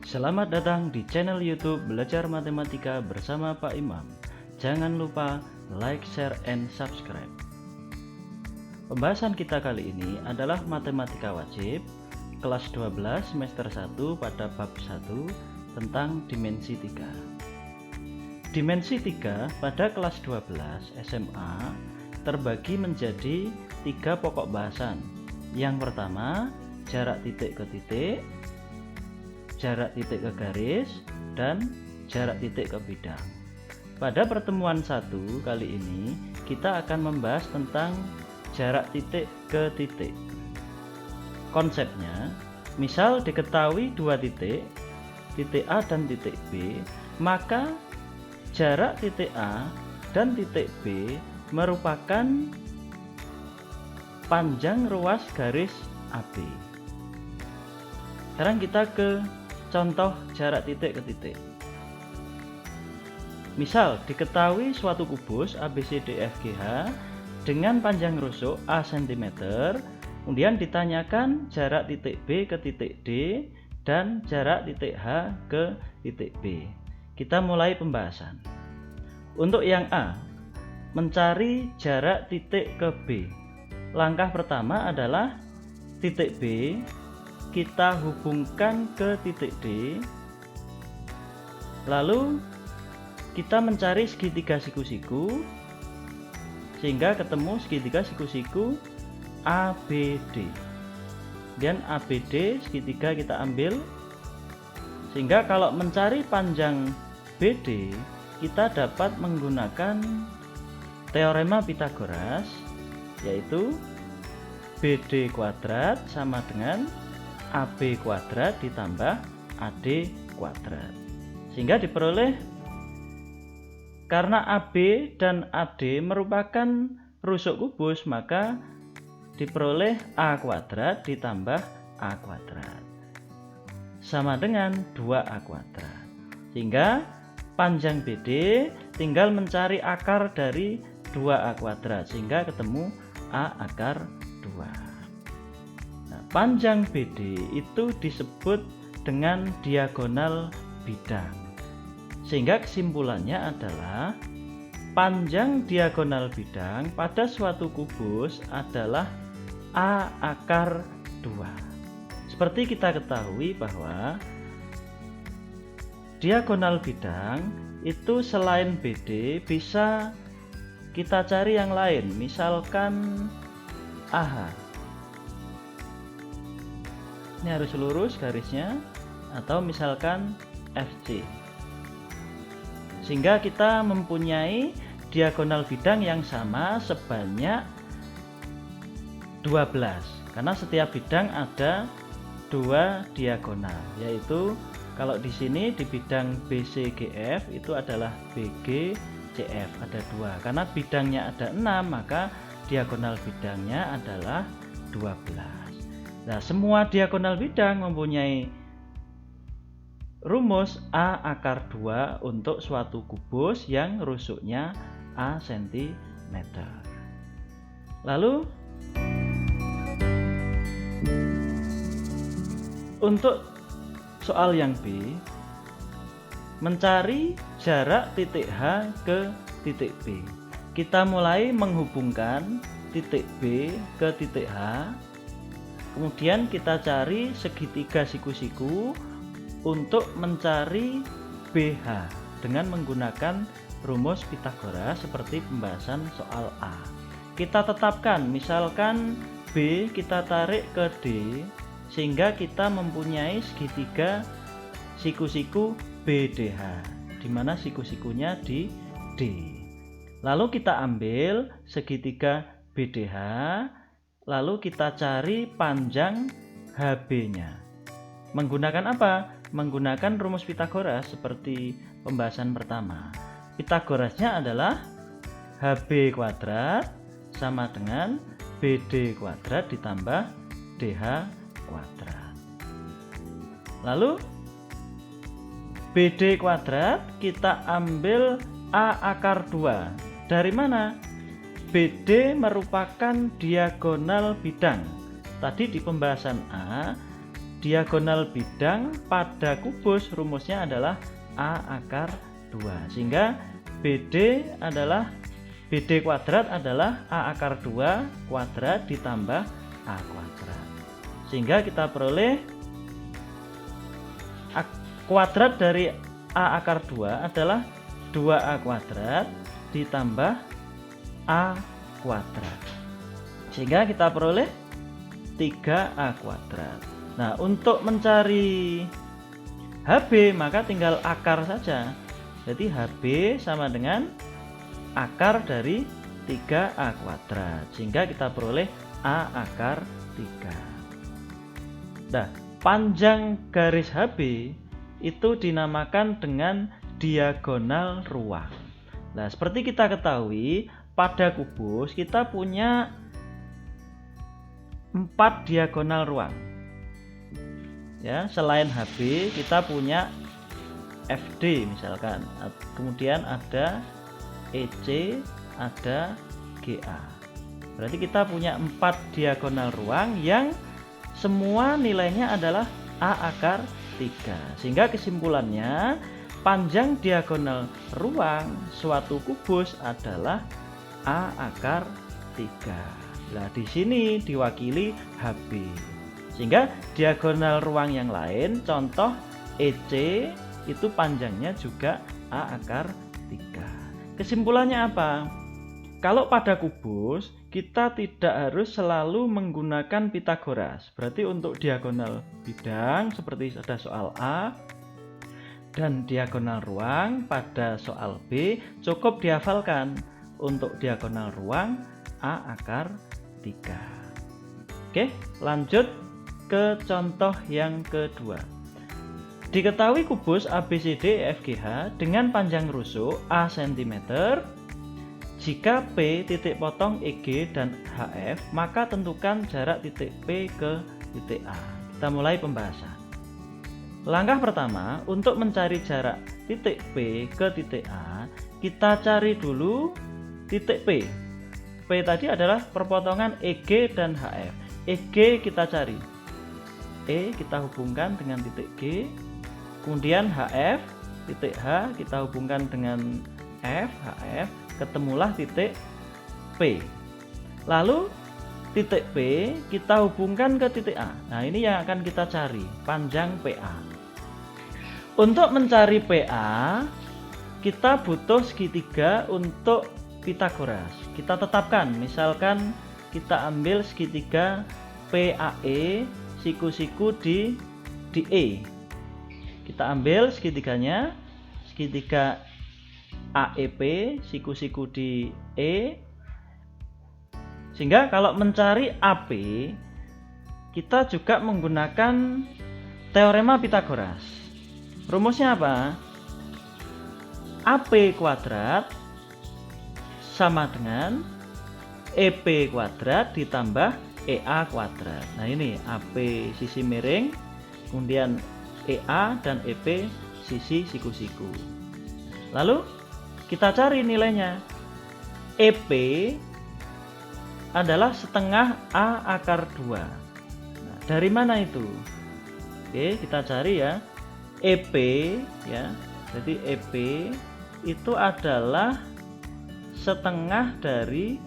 Selamat datang di channel YouTube Belajar Matematika bersama Pak Imam. Jangan lupa like, share, and subscribe. Pembahasan kita kali ini adalah matematika wajib kelas 12 semester 1 pada bab 1 tentang dimensi 3. Dimensi 3 pada kelas 12 SMA terbagi menjadi 3 pokok bahasan. Yang pertama, jarak titik ke titik, jarak titik ke garis, dan jarak titik ke bidang. Pada pertemuan 1 kali ini kita akan membahas tentang jarak titik ke titik. Konsepnya, misal diketahui dua titik A dan titik B, maka jarak titik A dan titik B merupakan panjang ruas garis AB. Sekarang kita ke contoh jarak titik ke titik. Misal diketahui suatu kubus ABCDFGH dengan panjang rusuk A cm, kemudian ditanyakan jarak titik B ke titik D dan jarak titik H ke titik B. Kita mulai pembahasan. Untuk yang A, mencari jarak titik ke B. Langkah pertama adalah titik B kita hubungkan ke titik D, lalu kita mencari segitiga siku-siku sehingga ketemu segitiga siku-siku ABD. Dan ABD segitiga kita ambil, sehingga kalau mencari panjang BD kita dapat menggunakan teorema Pythagoras, yaitu BD kuadrat sama dengan AB kuadrat ditambah AD kuadrat, sehingga diperoleh, karena AB dan AD merupakan rusuk kubus, maka diperoleh A kuadrat ditambah A kuadrat sama dengan 2A kuadrat, sehingga panjang BD tinggal mencari akar dari 2A kuadrat sehingga ketemu A akar 2. Panjang BD itu disebut dengan diagonal bidang, sehingga kesimpulannya adalah panjang diagonal bidang pada suatu kubus adalah A akar 2. Seperti kita ketahui bahwa diagonal bidang itu selain BD bisa kita cari yang lain, misalkan AH. Ini harus lurus garisnya, atau misalkan FC, sehingga kita mempunyai diagonal bidang yang sama sebanyak 12, karena setiap bidang ada 2 diagonal, yaitu kalau di sini di bidang BCGF itu adalah BGCF ada 2, karena bidangnya ada 6 maka diagonal bidangnya adalah 12. Nah, semua diagonal bidang mempunyai rumus A akar 2 untuk suatu kubus yang rusuknya A cm. Lalu untuk soal yang B, mencari jarak titik H ke titik B. Kita mulai menghubungkan titik B ke titik H. Kemudian kita cari segitiga siku-siku untuk mencari BH dengan menggunakan rumus Pythagoras seperti pembahasan soal A. Kita tetapkan, misalkan B kita tarik ke D, sehingga kita mempunyai segitiga siku-siku BDH, di mana siku-sikunya di D. Lalu kita ambil segitiga BDH, lalu kita cari panjang HB-nya. Menggunakan apa? Menggunakan rumus Pythagoras seperti pembahasan pertama. Pythagorasnya adalah HB kuadrat sama dengan BD kuadrat ditambah DH kuadrat. Lalu BD kuadrat kita ambil A akar 2. Dari mana? BD merupakan diagonal bidang. Tadi di pembahasan A, diagonal bidang pada kubus rumusnya adalah A akar 2. Sehingga BD kuadrat adalah A akar 2 kuadrat ditambah A kuadrat. Sehingga kita peroleh kuadrat dari A akar 2 adalah 2A kuadrat ditambah A kuadrat. Sehingga kita peroleh 3A kuadrat. Nah, untuk mencari HB maka tinggal akar saja. Jadi HB sama dengan akar dari 3A kuadrat. Sehingga kita peroleh A akar 3. Nah, panjang garis HB itu dinamakan dengan diagonal ruang. Nah, seperti kita ketahui pada kubus kita punya 4 diagonal ruang. Ya, selain HB kita punya FD misalkan. Kemudian ada EC, ada GA. Berarti kita punya 4 diagonal ruang yang semua nilainya adalah A akar 3. Sehingga kesimpulannya panjang diagonal ruang suatu kubus adalah A akar 3. Nah, di sini diwakili HB. Sehingga diagonal ruang yang lain, contoh EC itu panjangnya juga A akar 3. Kesimpulannya apa? Kalau pada kubus kita tidak harus selalu menggunakan Pitagoras. Berarti untuk diagonal bidang seperti ada soal A dan diagonal ruang pada soal B cukup dihafalkan. Untuk diagonal ruang A akar 3. Oke, lanjut ke contoh yang kedua. Diketahui kubus ABCD EFGH dengan panjang rusuk A cm. Jika P titik potong EG dan HF, maka tentukan jarak titik P ke titik A. Kita mulai pembahasan. Langkah pertama, untuk mencari jarak titik P ke titik A, kita cari dulu titik P. P tadi adalah perpotongan EG dan HF. EG kita cari, E kita hubungkan dengan titik G, kemudian HF, titik H kita hubungkan dengan F, HF, ketemulah titik P. Lalu titik P kita hubungkan ke titik A. Nah, ini yang akan kita cari, panjang PA. Untuk mencari PA, kita butuh segitiga untuk Pitagoras. Kita tetapkan, misalkan kita ambil segitiga PAE, siku-siku di E. Kita ambil segitiganya, segitiga AEP, siku-siku di E. Sehingga kalau mencari AP, kita juga menggunakan teorema Pitagoras. Rumusnya apa? AP kuadrat sama dengan EP kuadrat ditambah EA kuadrat. Nah, ini AP sisi miring, kemudian EA dan EP sisi siku-siku. Lalu kita cari nilainya. EP adalah setengah A akar 2. Nah, dari mana itu? Oke, kita cari ya. EP ya. Jadi EP itu adalah setengah dari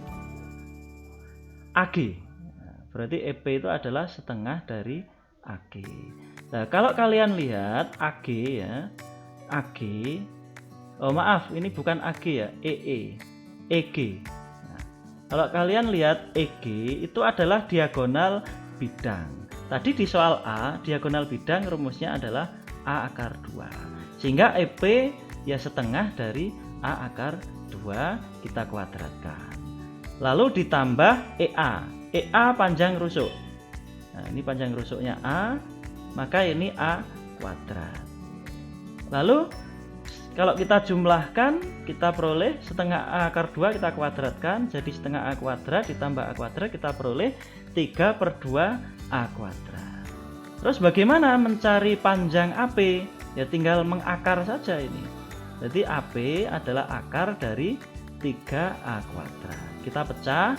AG. Nah, berarti EP itu adalah setengah dari AG. Nah, kalau kalian lihat AG ya, AG, oh maaf, ini bukan AG ya, EG. Nah, kalau kalian lihat EG itu adalah diagonal bidang. Tadi di soal A, diagonal bidang rumusnya adalah A akar 2. Sehingga EP ya setengah dari A akar 2 kita kuadratkan. Lalu ditambah EA. EA panjang rusuk. Nah, ini panjang rusuknya A, maka ini A kuadrat. Lalu kalau kita jumlahkan, kita peroleh setengah A akar 2 kita kuadratkan, jadi setengah A kuadrat ditambah A kuadrat kita peroleh 3/2 A kuadrat. Terus bagaimana mencari panjang AP? Ya tinggal mengakar saja ini. Jadi AP adalah akar dari 3A kuadrat. Kita pecah,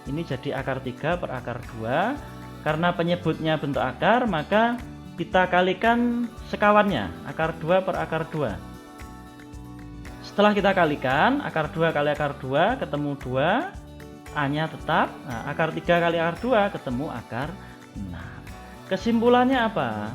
ini jadi akar 3 per akar 2. Karena penyebutnya bentuk akar, maka kita kalikan sekawannya, akar 2 per akar 2. Setelah kita kalikan, akar 2 kali akar 2 ketemu 2, A-nya tetap. Nah, akar 3 kali akar 2 ketemu akar 6. Kesimpulannya apa?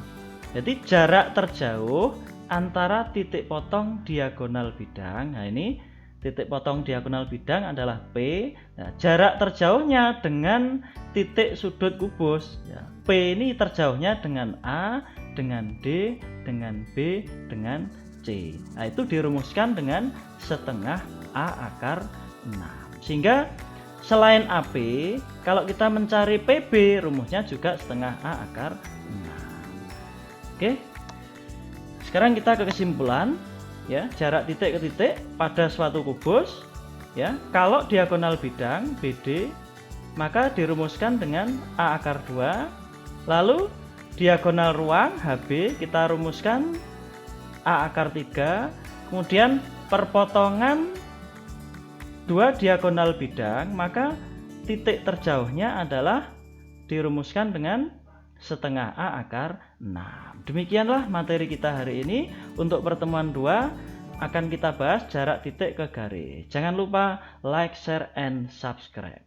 Jadi jarak terjauh antara titik potong diagonal bidang. Nah, ini titik potong diagonal bidang adalah P. Nah, jarak terjauhnya dengan titik sudut kubus. Ya, P ini terjauhnya dengan A, dengan D, dengan B, dengan C. Nah, itu dirumuskan dengan setengah A akar 6. Sehingga selain AP, kalau kita mencari PB, rumusnya juga setengah A akar 6. Oke. Sekarang kita ke kesimpulan. Ya, jarak titik ke titik pada suatu kubus, ya, kalau diagonal bidang BD, maka dirumuskan dengan A akar 2. Lalu diagonal ruang HB kita rumuskan A akar 3. Kemudian perpotongan dua diagonal bidang, maka titik terjauhnya adalah dirumuskan dengan setengah A akar 6. Demikianlah materi kita hari ini. Untuk pertemuan 2 akan kita bahas jarak titik ke garis. Jangan lupa like, share, and subscribe.